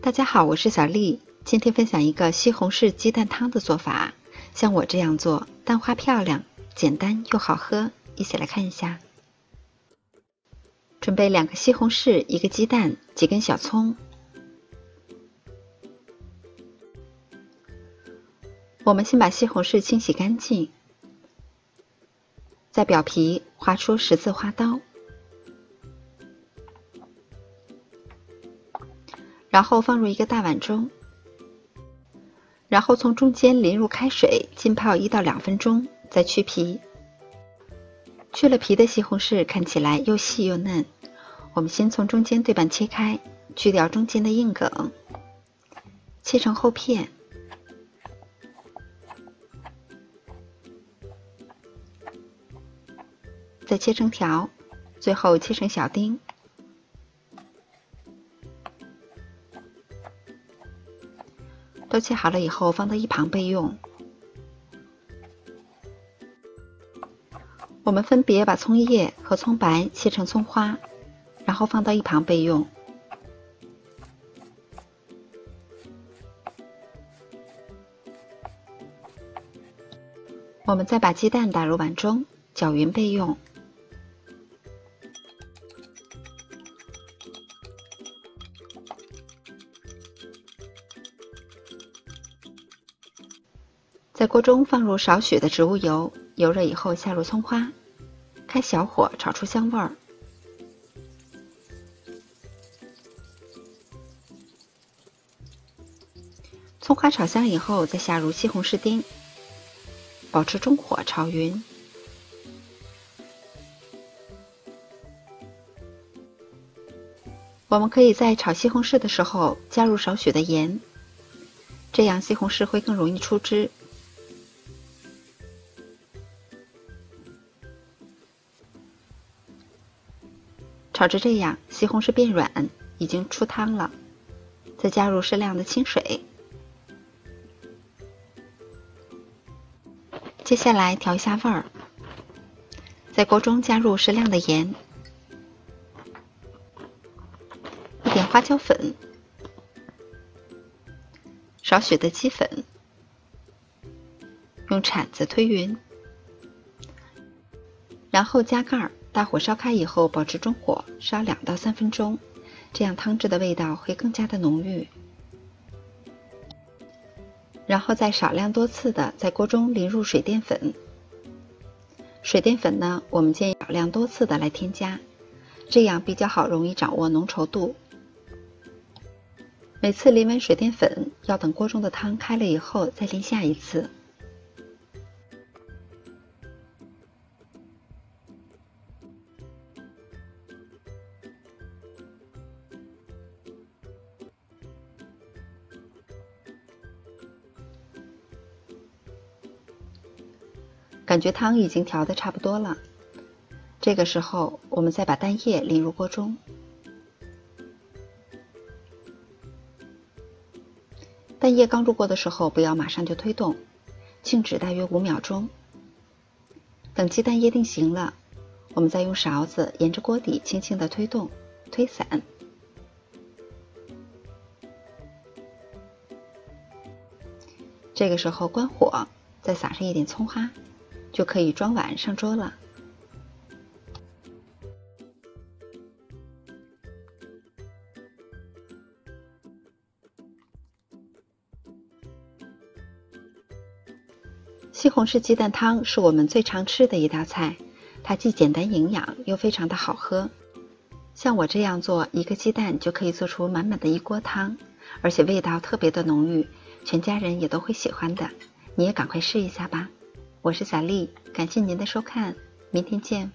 大家好，我是小丽，今天分享一个西红柿鸡蛋汤的做法。像我这样做，蛋花漂亮，简单又好喝，一起来看一下。准备2个西红柿、1个鸡蛋、几根小葱。我们先把西红柿清洗干净，在表皮划出10字花刀，然后放入一个大碗中，然后从中间淋入开水，浸泡1到2分钟，再去皮。去了皮的西红柿看起来又细又嫩，我们先从中间对半切开，去掉中间的硬梗，切成厚片，再切成条，最后切成小丁。都切好了以后放到一旁备用。我们分别把葱叶和葱白切成葱花，然后放到一旁备用。我们再把鸡蛋打入碗中，搅匀备用。在锅中放入少许的植物油，油热以后下入葱花，开小火炒出香味儿。葱花炒香以后，再下入西红柿丁，保持中火炒匀。我们可以在炒西红柿的时候加入少许的盐，这样西红柿会更容易出汁。炒至这样，西红柿变软，已经出汤了，再加入适量的清水。接下来调一下味儿，在锅中加入适量的盐，一点花椒粉，少许的鸡粉，用铲子推匀，然后加盖儿。大火烧开以后，保持中火烧2到3分钟，这样汤汁的味道会更加的浓郁。然后再少量多次的在锅中淋入水淀粉。水淀粉呢，我们建议少量多次的来添加，这样比较好容易掌握浓稠度。每次淋完水淀粉，要等锅中的汤开了以后再淋下一次。感觉汤已经调得差不多了，这个时候我们再把蛋液淋入锅中。蛋液刚入锅的时候，不要马上就推动，静止大约5秒钟。等鸡蛋液定型了，我们再用勺子沿着锅底轻轻地推动，推散。这个时候关火，再撒上一点葱花，就可以装碗上桌了。西红柿鸡蛋汤是我们最常吃的一道菜，它既简单营养，又非常的好喝。像我这样做，1个鸡蛋就可以做出满满的一锅汤，而且味道特别的浓郁，全家人也都会喜欢的。你也赶快试一下吧。我是小丽，感谢您的收看，明天见。